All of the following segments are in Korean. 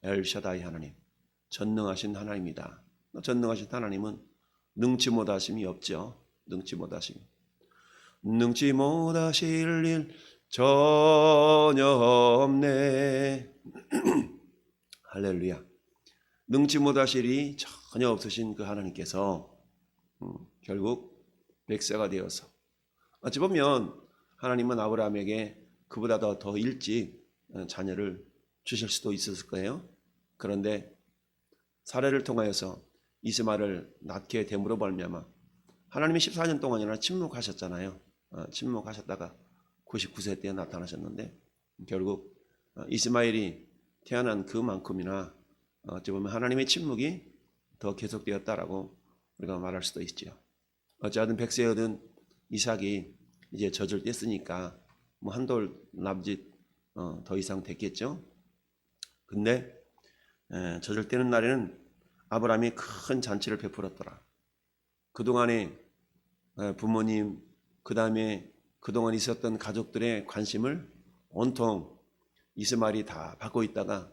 엘샤다이 하나님, 전능하신 하나님이다. 전능하신 하나님은 능치 못하심이 없죠. 능치 못하심. 능치 못하실 일 전혀 없네. 할렐루야. 능치 못하실 일이 전혀 없으신 그 하나님께서 결국 백세가 되어서, 어찌 보면 하나님은 아브라함에게 그보다 더 일찍 자녀를 주실 수도 있었을 거예요. 그런데 사례를 통하여서 이스마엘을 낳게 됨으로 말미암아 하나님이 14년 동안이나 침묵하셨잖아요. 침묵하셨다가 99세 때 나타나셨는데, 결국 이스마엘이 태어난 그만큼이나 어찌 보면 하나님의 침묵이 더 계속되었다라고 우리가 말할 수도 있죠. 어찌하든 백세 얻은 이삭이 이제 젖을 뗐으니까 뭐 한돌 남짓 더 이상 됐겠죠. 근데 젖을 떼는 날에는 아브라함이 큰 잔치를 베풀었더라. 그동안에 부모님, 그 다음에 그동안 있었던 가족들의 관심을 온통 이스마엘이 다 받고 있다가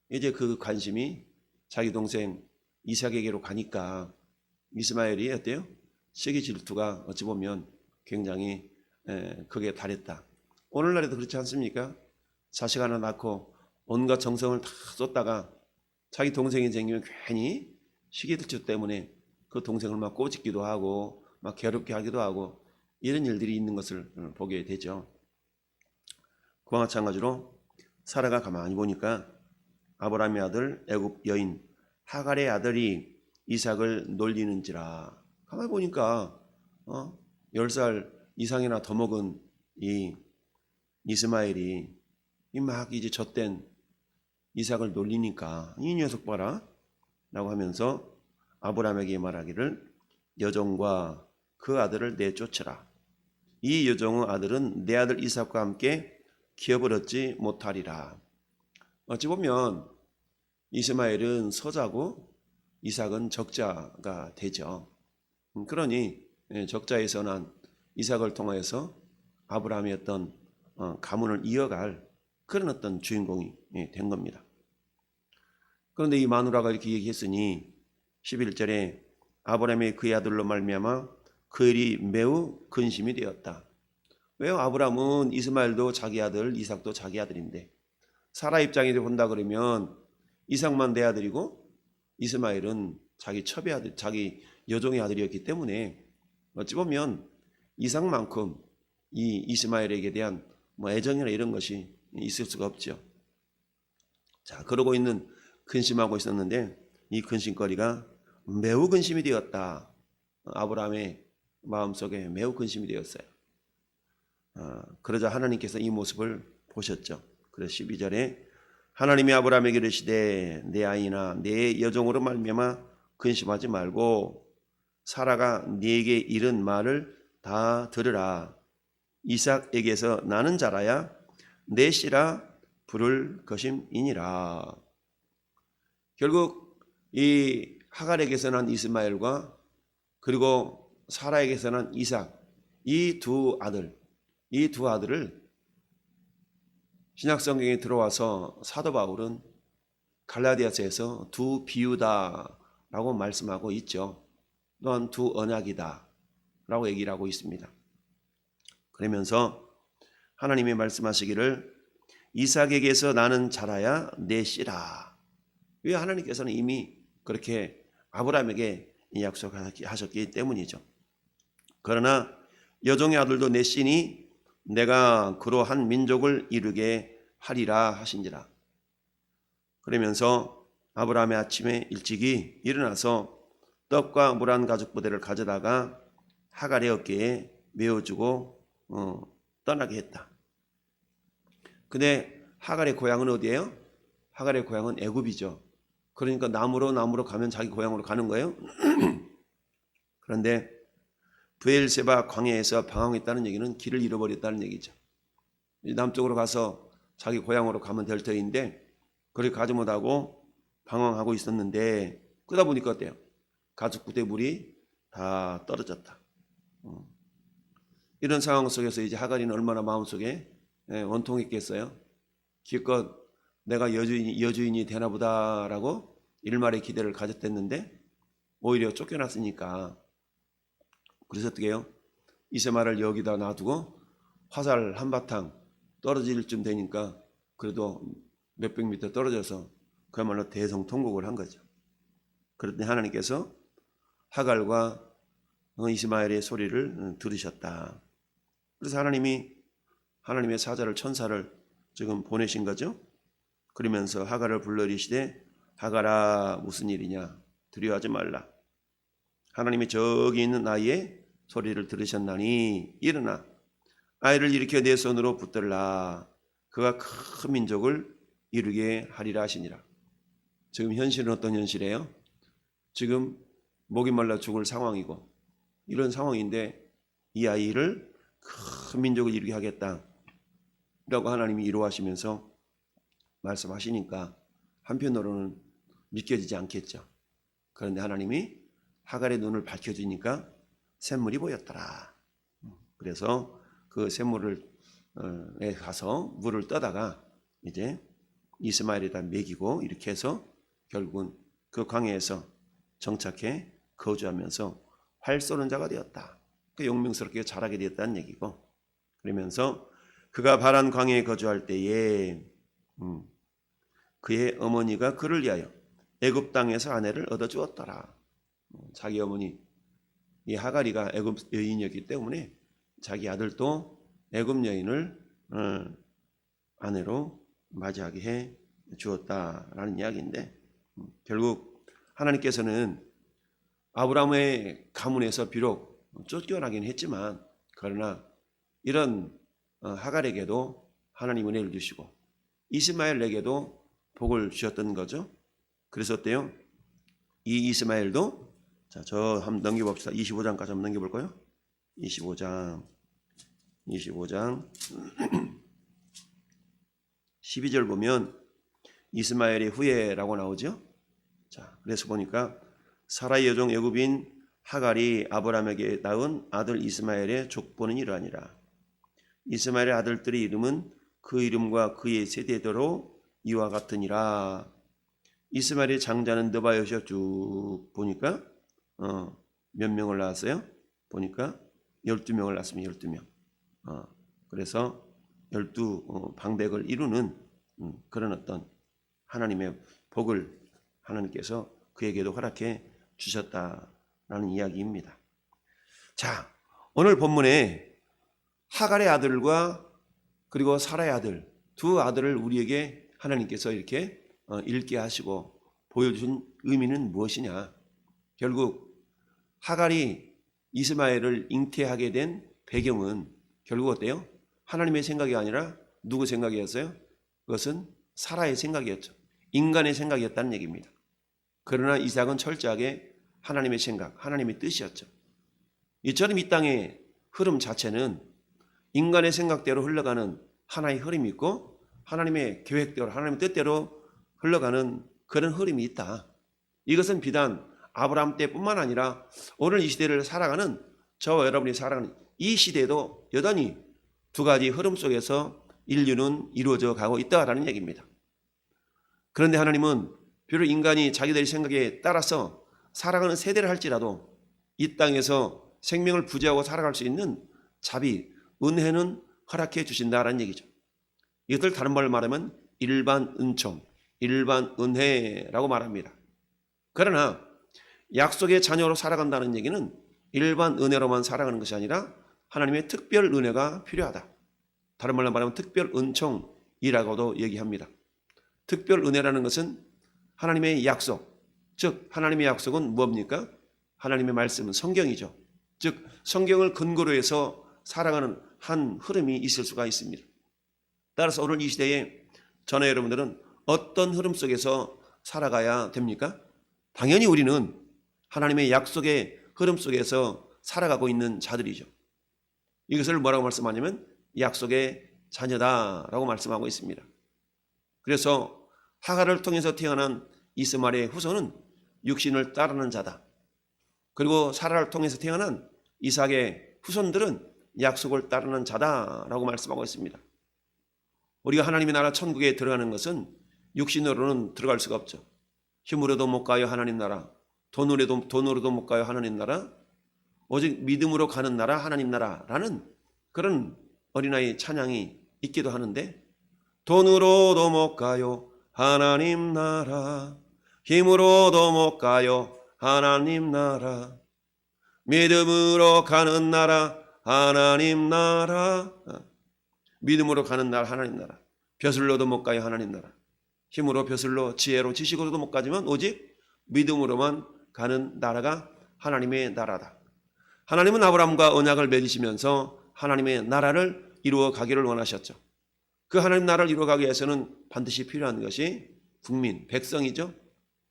이제 그 관심이 자기 동생 이삭에게로 가니까 이스마엘이 어때요? 시기 질투가 어찌 보면 굉장히 크게 달했다. 오늘날에도 그렇지 않습니까? 자식 하나 낳고 온갖 정성을 다 쏟다가 자기 동생이 생기면 괜히 시기 질투 때문에 그 동생을 막 꼬집기도 하고 막 괴롭게 하기도 하고 이런 일들이 있는 것을 보게 되죠. 그와 마찬가지로 사라가 가만히 보니까 아브라함의 아들 애굽 여인 하갈의 아들이 이삭을 놀리는지라. 가만히 보니까 10살 이상이나 더 먹은 이 이스마엘이 막 이제 젖된 이삭을 놀리니까 이 녀석 봐라 라고 하면서 아브라함에게 말하기를 여종과 그 아들을 내쫓으라. 이 여종의 아들은 내 아들 이삭과 함께 기업을 얻지 못하리라. 어찌 보면 이스마엘은 서자고 이삭은 적자가 되죠. 그러니 적자에서 난 이삭을 통하여서 아브라함의 어떤 가문을 이어갈 그런 어떤 주인공이 된 겁니다. 그런데 이 마누라가 이렇게 얘기했으니 11절에 아브라함이 그의 아들로 말미암아 그 일이 매우 근심이 되었다. 왜요? 아브라함은 이스마엘도 자기 아들, 이삭도 자기 아들인데 사라 입장에서 본다 그러면 이삭만 내 아들이고 이스마엘은 자기 첩의 아들, 자기 여종의 아들이었기 때문에 어찌 보면 이삭만큼 이 이스마엘에게 대한 애정이나 이런 것이 있을 수가 없죠. 자, 그러고 근심하고 있었는데 이 근심거리가 매우 근심이 되었다. 아브라함의 마음속에 매우 근심이 되었어요. 그러자 하나님께서 이 모습을 보셨죠. 그래서 12절에 하나님이 아브라함에게 이르시되 내 아이나 내 여종으로 말미암아 근심하지 말고 사라가 네게 이른 말을 다 들으라. 이삭에게서 나는 자라야 내 씨라 부를 것임이니라. 결국 이 하갈에게서 난 이스마엘과 그리고 사라에게서 난 이삭, 이 두 아들을 신약성경에 들어와서 사도 바울은 갈라디아서에서 두 비유다라고 말씀하고 있죠. 또한 두 언약이다 라고 얘기를 하고 있습니다. 그러면서 하나님이 말씀하시기를 이삭에게서 나는 자라야 내 씨라. 왜? 하나님께서는 이미 그렇게 아브라함에게 약속하셨기 때문이죠. 그러나 여종의 아들도 내 씨니 내가 그로 한 민족을 이루게 하리라 하신지라. 그러면서 아브라함의 아침에 일찍이 일어나서 떡과 물 한 가죽 부대를 가져다가 하갈의 어깨에 메어주고 떠나게 했다. 근데 하갈의 고향은 어디예요? 하갈의 고향은 애굽이죠. 그러니까 남으로 가면 자기 고향으로 가는 거예요. 그런데 브엘세바 광야에서 방황했다는 얘기는 길을 잃어버렸다는 얘기죠. 남쪽으로 가서 자기 고향으로 가면 될 터인데 그렇게 가지 못하고 방황하고 있었는데 그러다 보니까 어때요? 가죽 부대 물이 다 떨어졌다. 이런 상황 속에서 이제 하갈이는 얼마나 마음속에 원통했겠어요? 기껏 내가 여주인이 되나 보다라고 일말의 기대를 가졌댔는데 오히려 쫓겨났으니까, 그래서 어떻게 해요? 이세마를 여기다 놔두고 화살 한바탕 떨어질 쯤 되니까 그래도 몇백 미터 떨어져서 그야말로 대성통곡을 한 거죠. 그랬더니 하나님께서 하갈과 이스마엘의 소리를 들으셨다. 그래서 하나님의 사자를, 천사를 지금 보내신 거죠. 그러면서 하갈을 불러 이르시되 하갈아 무슨 일이냐, 두려워하지 말라. 하나님이 저기 있는 아이의 소리를 들으셨나니 일어나 아이를 일으켜 내 손으로 붙들라. 그가 큰 민족을 이루게 하리라 하시니라. 지금 현실은 어떤 현실이에요? 지금 목이 말라 죽을 상황이고 이런 상황인데 이 아이를 큰 민족을 이루게 하겠다 라고 하나님이 이루어하시면서 말씀하시니까 한편으로는 믿겨지지 않겠죠. 그런데 하나님이 하갈의 눈을 밝혀주니까 샘물이 보였더라. 그래서 그 샘물에 가서 물을 떠다가 이제 이스마엘에다 먹이고 이렇게 해서 결국은 그 광야에서 정착해 거주하면서 활 쏘는 자가 되었다. 그 용맹스럽게 자라게 되었다는 얘기고, 그러면서 그가 바란 광야에 거주할 때에 그의 어머니가 그를 위하여 애굽 땅에서 아내를 얻어 주었더라. 자기 어머니 이 하갈이가 애굽 여인이었기 때문에 자기 아들도 애굽 여인을 아내로 맞이하게 해 주었다라는 이야기인데, 결국 하나님께서는 아브라함의 가문에서 비록 쫓겨나긴 했지만 그러나 이런 하갈에게도 하나님 은혜를 주시고 이스마엘에게도 복을 주셨던 거죠. 그래서 어때요? 이 이스마엘도 저 한번 넘겨봅시다. 25장까지 한번 넘겨볼까요? 25장 12절 보면 이스마엘의 후예라고 나오죠. 자, 그래서 보니까 사라의 여종 애굽인 하갈이 아브라함에게 낳은 아들 이스마엘의 족보는 이러하니라. 이스마엘의 아들들의 이름은 그 이름과 그의 세대대로 이와 같으니라. 이스마엘의 장자는 느바요시가 쭉 보니까 몇 명을 낳았어요? 보니까 12명을 낳았습니다. 12명. 그래서 12방백을 이루는 그런 어떤 하나님의 복을 하나님께서 그에게도 허락해 주셨다라는 이야기입니다. 자, 오늘 본문에 하갈의 아들과 그리고 사라의 아들, 두 아들을 우리에게 하나님께서 이렇게 읽게 하시고 보여준 의미는 무엇이냐? 결국 하갈이 이스마엘을 잉태하게 된 배경은 결국 어때요? 하나님의 생각이 아니라 누구 생각이었어요? 그것은 사라의 생각이었죠. 인간의 생각이었다는 얘기입니다. 그러나 이삭은 철저하게 하나님의 생각, 하나님의 뜻이었죠. 이처럼 이 땅의 흐름 자체는 인간의 생각대로 흘러가는 하나의 흐름이 있고 하나님의 계획대로, 하나님의 뜻대로 흘러가는 그런 흐름이 있다. 이것은 비단 아브라함 때뿐만 아니라 오늘 이 시대를 살아가는 저와 여러분이 살아가는 이 시대에도 여전히 두 가지 흐름 속에서 인류는 이루어져 가고 있다라는 얘기입니다. 그런데 하나님은 비록 인간이 자기들의 생각에 따라서 살아가는 세대를 할지라도 이 땅에서 생명을 부지하고 살아갈 수 있는 자비, 은혜는 허락해 주신다라는 얘기죠. 이것을 다른 말로 말하면 일반 은총, 일반 은혜라고 말합니다. 그러나 약속의 자녀로 살아간다는 얘기는 일반 은혜로만 살아가는 것이 아니라 하나님의 특별 은혜가 필요하다. 다른 말로 말하면 특별 은총이라고도 얘기합니다. 특별 은혜라는 것은 하나님의 약속, 즉 하나님의 약속은 뭡니까? 하나님의 말씀은 성경이죠. 즉 성경을 근거로 해서 살아가는 한 흐름이 있을 수가 있습니다. 따라서 오늘 이 시대에 저나 여러분들은 어떤 흐름 속에서 살아가야 됩니까? 당연히 우리는 하나님의 약속의 흐름 속에서 살아가고 있는 자들이죠. 이것을 뭐라고 말씀하냐면 약속의 자녀다라고 말씀하고 있습니다. 그래서 하갈을 통해서 태어난 이스마엘의 후손은 육신을 따르는 자다. 그리고 사라를 통해서 태어난 이삭의 후손들은 약속을 따르는 자다라고 말씀하고 있습니다. 우리가 하나님의 나라 천국에 들어가는 것은 육신으로는 들어갈 수가 없죠. 힘으로도 못 가요 하나님 나라, 돈으로도 못 가요 하나님 나라, 오직 믿음으로 가는 나라 하나님 나라라는 그런 어린아이 찬양이 있기도 하는데, 돈으로도 못 가요 하나님 나라, 힘으로도 못 가요 하나님 나라, 믿음으로 가는 나라 하나님 나라, 믿음으로 가는 나라 하나님 나라, 벼슬로도 못 가요 하나님 나라, 힘으로 벼슬로 지혜로 지식으로도 못 가지만 오직 믿음으로만 가는 나라가 하나님의 나라다. 하나님은 아브라함과 언약을 맺으시면서 하나님의 나라를 이루어 가기를 원하셨죠. 그 하나님 나라를 이루어 가기 위해서는 반드시 필요한 것이 국민, 백성이죠.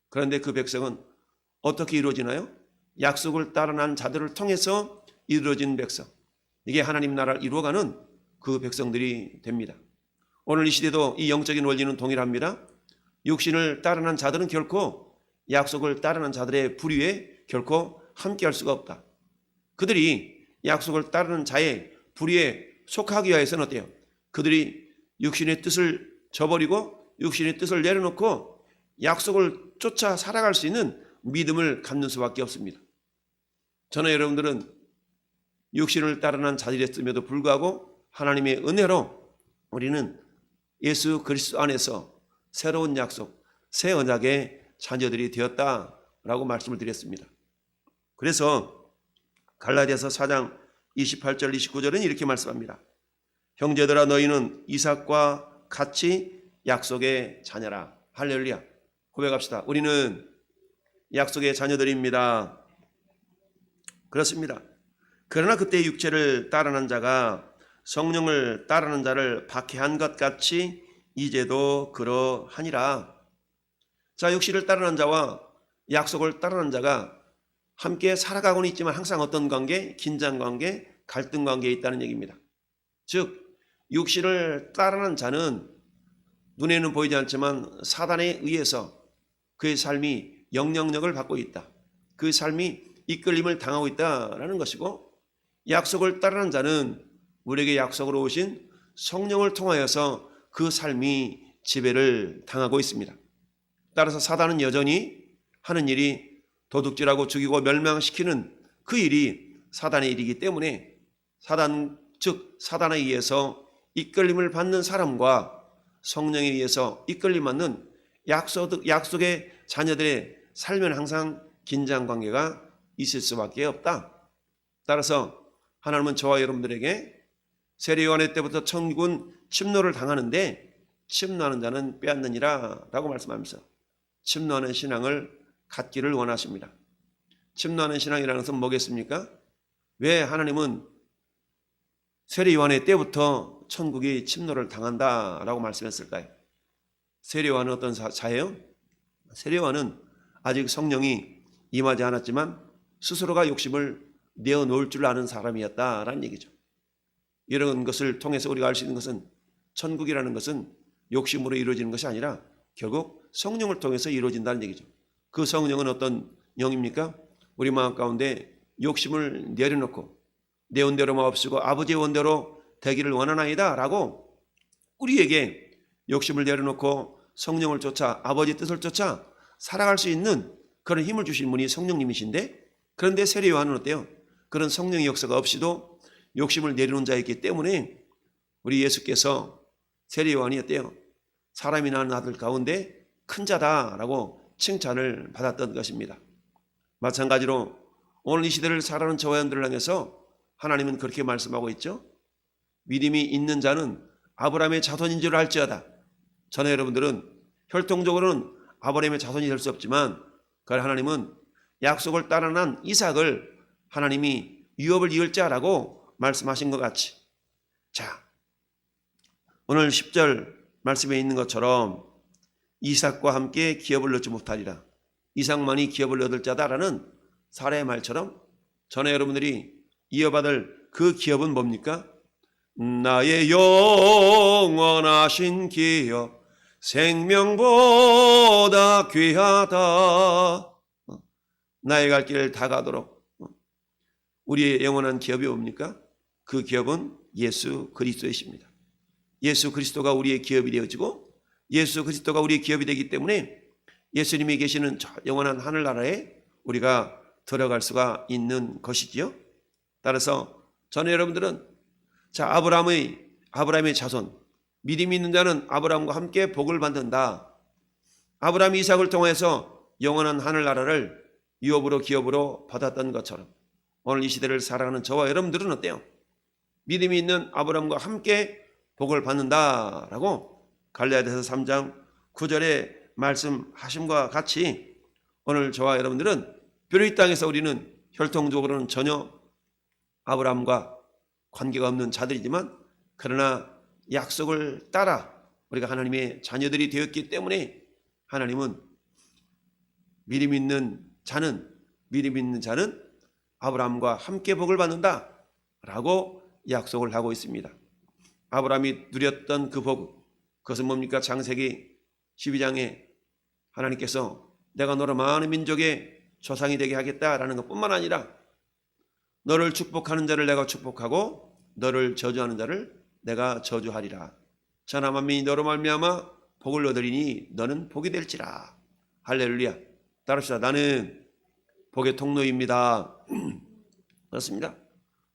그런데 그 백성은 어떻게 이루어지나요? 약속을 따라난 자들을 통해서 이루어진 백성, 이게 하나님 나라를 이루어가는 그 백성들이 됩니다. 오늘 이 시대도 이 영적인 원리는 동일합니다. 육신을 따르는 자들은 결코 약속을 따르는 자들의 불의에 결코 함께할 수가 없다. 그들이 약속을 따르는 자의 불의에 속하기 위해서는 어때요? 그들이 육신의 뜻을 저버리고 육신의 뜻을 내려놓고 약속을 쫓아 살아갈 수 있는 믿음을 갖는 수밖에 없습니다. 저는 여러분들은 육신을 따르는 자들이었음에도 불구하고 하나님의 은혜로 우리는 예수 그리스도 안에서 새로운 약속, 새 언약의 자녀들이 되었다라고 말씀을 드렸습니다. 그래서 갈라디아서 4장 28절 29절은 이렇게 말씀합니다. 형제들아 너희는 이삭과 같이 약속의 자녀라. 할렐루야. 고백합시다. 우리는 약속의 자녀들입니다. 그렇습니다. 그러나 그때 육체를 따르는 자가 성령을 따르는 자를 박해한 것 같이 이제도 그러하니라. 자, 육신을 따르는 자와 약속을 따르는 자가 함께 살아가고는 있지만 항상 어떤 관계? 긴장 관계, 갈등 관계에 있다는 얘기입니다. 즉 육신을 따르는 자는 눈에는 보이지 않지만 사단에 의해서 그의 삶이 영향력을 받고 있다. 그 삶이 이끌림을 당하고 있다라는 것이고, 약속을 따르는 자는 우리에게 약속으로 오신 성령을 통하여서 그 삶이 지배를 당하고 있습니다. 따라서 사단은 여전히 하는 일이 도둑질하고 죽이고 멸망시키는 그 일이 사단의 일이기 때문에 사단에 의해서 이끌림을 받는 사람과 성령에 의해서 이끌림 받는 약속의 자녀들의 삶은 항상 긴장관계가 있을 수밖에 없다. 따라서 하나님은 저와 여러분들에게 세례요한의 때부터 천국은 침노를 당하는데 침노하는 자는 빼앗느니라 라고 말씀하면서 침노하는 신앙을 갖기를 원하십니다. 침노하는 신앙이라는 것은 뭐겠습니까? 왜 하나님은 세례요한의 때부터 천국이 침노를 당한다라고 말씀했을까요? 세례요한은 어떤 자예요? 세례요한은 아직 성령이 임하지 않았지만 스스로가 욕심을 내어놓을 줄 아는 사람이었다라는 얘기죠. 이런 것을 통해서 우리가 알 수 있는 것은 천국이라는 것은 욕심으로 이루어지는 것이 아니라 결국 성령을 통해서 이루어진다는 얘기죠. 그 성령은 어떤 영입니까? 우리 마음 가운데 욕심을 내려놓고 내 원대로 마옵시고 아버지의 원대로 되기를 원하나이다 라고 우리에게 욕심을 내려놓고 성령을 쫓아 아버지 뜻을 쫓아 살아갈 수 있는 그런 힘을 주신 분이 성령님이신데, 그런데 세례요한은 어때요? 그런 성령의 역사가 없이도 욕심을 내려놓은 자였기 때문에 우리 예수께서 세례요한이 어때요? 사람이 낳은 아들 가운데 큰 자다라고 칭찬을 받았던 것입니다. 마찬가지로 오늘 이 시대를 살아가는 저와 여러분들을 향해서 하나님은 그렇게 말씀하고 있죠. 믿음이 있는 자는 아브라함의 자손인 줄 알지어다. 저는 여러분들은 혈통적으로는 아브라함의 자손이 될 수 없지만 그걸 하나님은 약속을 따라난 이삭을 하나님이 유업을 이을 자라고 말씀하신 것 같이, 자 오늘 10절 말씀에 있는 것처럼 이삭과 함께 기업을 얻지 못하리라. 이삭만이 기업을 얻을 자다라는 사례의 말처럼 전에 여러분들이 이어받을 그 기업은 뭡니까? 나의 영원하신 기업 생명보다 귀하다. 나의 갈 길 다 가도록. 우리의 영원한 기업이 뭡니까? 그 기업은 예수 그리스도이십니다. 예수 그리스도가 우리의 기업이 되어지고 예수 그리스도가 우리의 기업이 되기 때문에 예수님이 계시는 저 영원한 하늘나라에 우리가 들어갈 수가 있는 것이지요. 따라서 저는 여러분들은 자 아브라함의 자손 믿음이 있는 자는 아브라함과 함께 복을 받는다. 아브라함이 이삭을 통해서 영원한 하늘나라를 유업으로 기업으로 받았던 것처럼 오늘 이 시대를 살아가는 저와 여러분들은 어때요? 믿음이 있는 아브라함과 함께 복을 받는다라고 갈라디아서 3장 9절에 말씀하심과 같이 오늘 저와 여러분들은 비록 이 땅에서 우리는 혈통적으로는 전혀 아브라함과 관계가 없는 자들이지만 그러나 약속을 따라 우리가 하나님의 자녀들이 되었기 때문에 하나님은 믿음 있는 자는 아브라함과 함께 복을 받는다라고 약속을 하고 있습니다. 아브라함이 누렸던 그 복, 그것은 뭡니까? 창세기 12장에 하나님께서 내가 너로 많은 민족의 조상이 되게 하겠다라는 것뿐만 아니라 너를 축복하는 자를 내가 축복하고 너를 저주하는 자를 내가 저주하리라. 천하 만민이 너로 말미암아 복을 얻으리니 너는 복이 될지라. 할렐루야. 따릅시다. 나는 복의 통로입니다. 그렇습니다.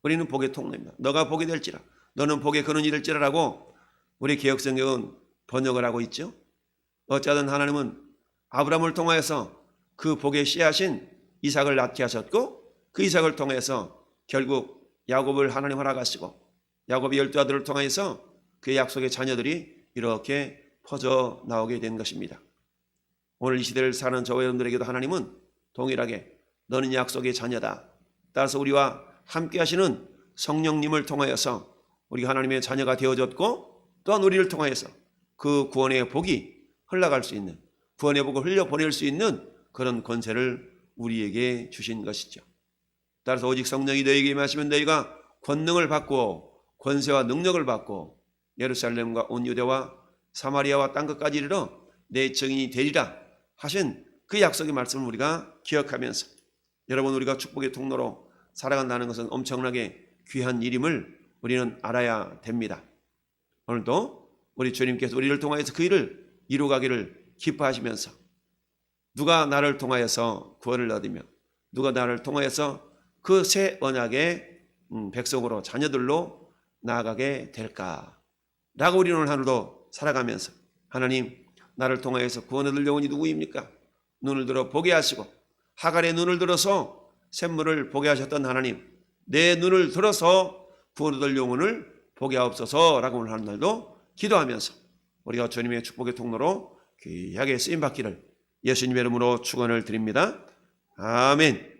우리는 복의 통로입니다. 너가 복이 될지라. 너는 복의 근원이 될지라라고 우리 개역성경은 번역을 하고 있죠. 어쩌든 하나님은 아브라함을 통하여서 그 복의 씨앗인 이삭을 낳게 하셨고 그 이삭을 통해서 결국 야곱을 하나님 허락하시고 야곱의 12아들을 통해서 그 약속의 자녀들이 이렇게 퍼져 나오게 된 것입니다. 오늘 이 시대를 사는 저와 여러분들에게도 하나님은 동일하게 너는 약속의 자녀다. 따라서 우리와 함께 하시는 성령님을 통하여서 우리가 하나님의 자녀가 되어졌고 또한 우리를 통하여서 그 구원의 복이 흘러갈 수 있는 구원의 복을 흘려보낼 수 있는 그런 권세를 우리에게 주신 것이죠. 따라서 오직 성령이 너희에게 임하시면 너희가 권능을 받고 권세와 능력을 받고 예루살렘과 온 유대와 사마리아와 땅끝까지 이르러 내 증인이 되리라 하신 그 약속의 말씀을 우리가 기억하면서 여러분 우리가 축복의 통로로 살아간다는 것은 엄청나게 귀한 일임을 우리는 알아야 됩니다. 오늘도 우리 주님께서 우리를 통하여서 그 일을 이루가기를 기뻐하시면서 누가 나를 통하여서 구원을 얻으며 누가 나를 통하여서 그 새 언약의 백성으로 자녀들로 나아가게 될까 라고 우리는 오늘 하루도 살아가면서 하나님 나를 통하여서 구원 얻을 영혼이 누구입니까? 눈을 들어 보게 하시고 하갈의 눈을 들어서 샘물을 보게 하셨던 하나님 내 눈을 들어서 구원 얻을 영혼을 보게 하옵소서라고 오늘 하는 날도 기도하면서 우리가 주님의 축복의 통로로 귀하게 쓰임받기를 예수님의 이름으로 축원을 드립니다. 아멘.